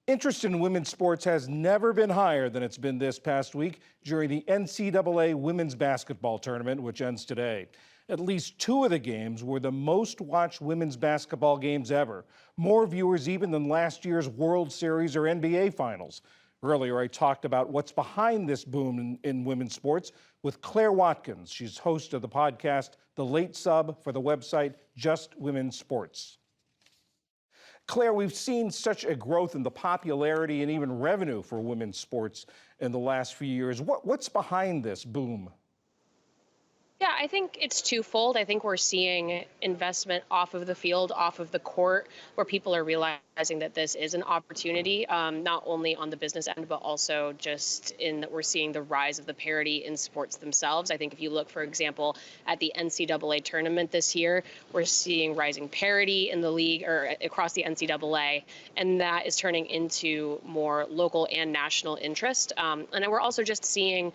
Interest in women's sports has never been higher than it's been this past week during the NCAA women's basketball tournament, which ends today. At least two of the games were the most watched women's basketball games ever, more viewers even than last year's World Series or NBA Finals. Earlier, I talked about what's behind this boom in women's sports with Claire Watkins. She's host of the podcast, The Late Sub, for the website Just Women's Sports. Claire, we've seen such a growth in the popularity and even revenue for women's sports in the last few years. What's behind this boom? Yeah, I think it's twofold. I think we're seeing investment off of the field, off of the court, where people are realizing that this is an opportunity, not only on the business end, but also just in that we're seeing the rise of the parity in sports themselves. I think if you look, for example, at the NCAA tournament this year, we're seeing rising parity in the league or across the NCAA, and that is turning into more local and national interest. And then we're also just seeing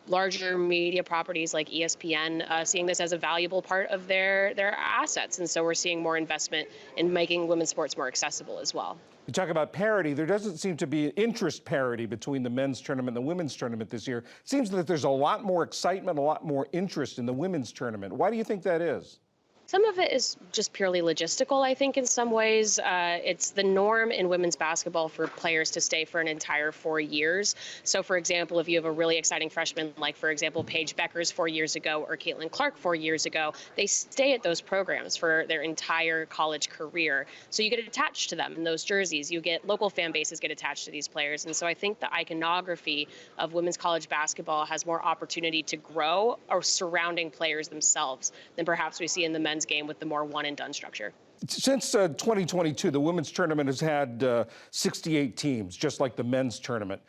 larger media properties like ESPN seeing this as a valuable part of their assets. And so we're seeing more investment in making women's sports more accessible as well. You talk about parity. There doesn't seem to be interest parity between the men's tournament and the women's tournament this year. It seems that there's a lot more excitement, a lot more interest in the women's tournament. Why do you think that is? Some of it is just purely logistical, I think, in some ways. It's the norm in women's basketball for players to stay for an entire 4 years. So, for example, if you have a really exciting freshman, like, for example, Paige Beckers 4 years ago or Caitlin Clark 4 years ago, they stay at those programs for their entire college career. So you get attached to them in those jerseys. You get local fan bases get attached to these players. And so I think the iconography of women's college basketball has more opportunity to grow or surrounding players themselves than perhaps we see in the men's game with the more one-and-done structure. Since 2022, the women's tournament has had 68 teams, just like the men's tournament.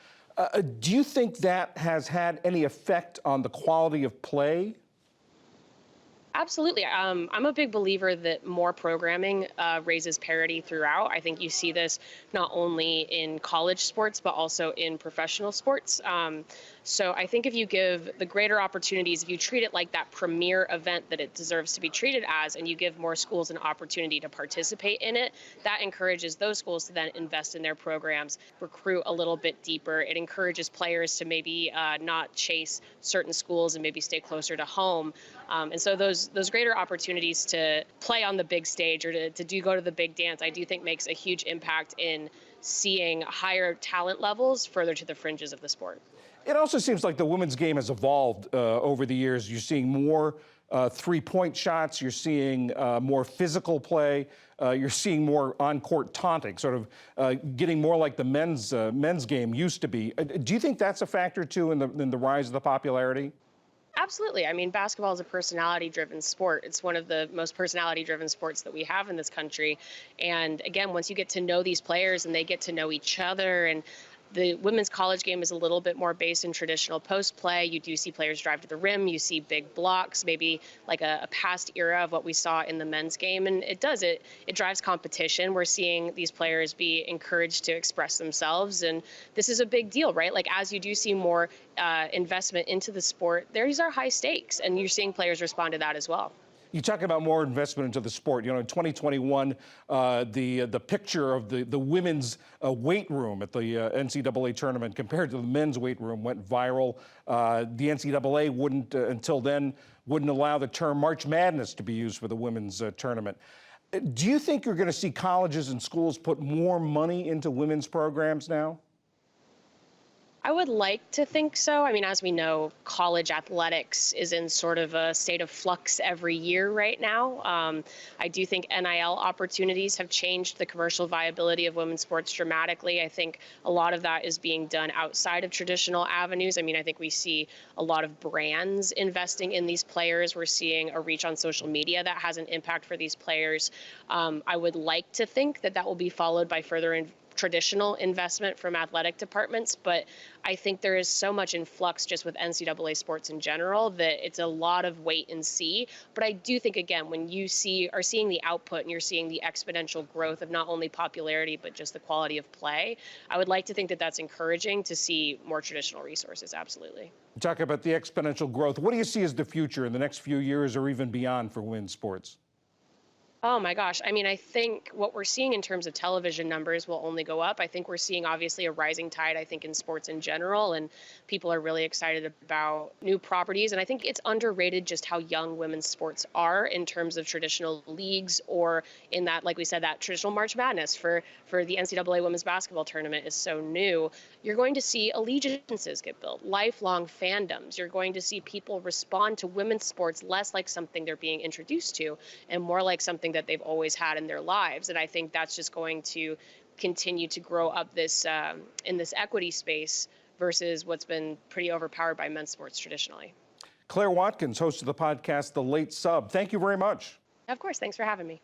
Do you think that has had any effect on the quality of play? Absolutely. I'm a big believer that more programming raises parity throughout. I think you see this not only in college sports, but also in professional sports. So I think if you give the greater opportunities, if you treat it like that premier event that it deserves to be treated as, and you give more schools an opportunity to participate in it, that encourages those schools to then invest in their programs, recruit a little bit deeper. It encourages players to maybe not chase certain schools and maybe stay closer to home. And so those greater opportunities to play on the big stage or to go to the big dance, I do think makes a huge impact in seeing higher talent levels further to the fringes of the sport. It also seems like the women's game has evolved over the years. You're seeing more three-point shots. You're seeing more physical play. You're seeing more on-court taunting, sort of getting more like the men's game used to be. Do you think that's a factor, too, in the rise of the popularity? Absolutely. I mean, basketball is a personality-driven sport. It's one of the most personality-driven sports that we have in this country. And again, once you get to know these players and they get to know each other, and the women's college game is a little bit more based in traditional post play. You do see players drive to the rim. You see big blocks, maybe like a past era of what we saw in the men's game. And it drives competition. We're seeing these players be encouraged to express themselves. And this is a big deal, right? Like, as you do see more investment into the sport, these are high stakes. And you're seeing players respond to that as well. You talk about more investment into the sport. You know, in 2021, the picture of the women's weight room at the NCAA tournament compared to the men's weight room went viral. The NCAA wouldn't, until then, wouldn't allow the term March Madness to be used for the women's tournament. Do you think you're going to see colleges and schools put more money into women's programs now? I would like to think so. I mean, as we know, college athletics is in sort of a state of flux every year right now. I do think NIL opportunities have changed the commercial viability of women's sports dramatically. I think a lot of that is being done outside of traditional avenues. I mean, I think we see a lot of brands investing in these players. We're seeing a reach on social media that has an impact for these players. I would like to think that will be followed by further traditional investment from athletic departments, but I think there is so much in flux just with NCAA sports in general that it's a lot of wait and see. But I do think, again, when you are seeing the output and you're seeing the exponential growth of not only popularity, but just the quality of play, I would like to think that that's encouraging to see more traditional resources, absolutely. Talk about the exponential growth. What do you see as the future in the next few years or even beyond for women's sports? Oh my gosh. I mean, I think what we're seeing in terms of television numbers will only go up. I think we're seeing obviously a rising tide, I think, in sports in general, and people are really excited about new properties. And I think it's underrated just how young women's sports are in terms of traditional leagues or in that, like we said, that traditional March Madness for the NCAA women's basketball tournament is so new. You're going to see allegiances get built, lifelong fandoms. You're going to see people respond to women's sports less like something they're being introduced to and more like something that they've always had in their lives. And I think that's just going to continue to grow up this in this equity space versus what's been pretty overpowered by men's sports traditionally. Claire Watkins, host of the podcast The Late Sub. Thank you very much. Of course, thanks for having me.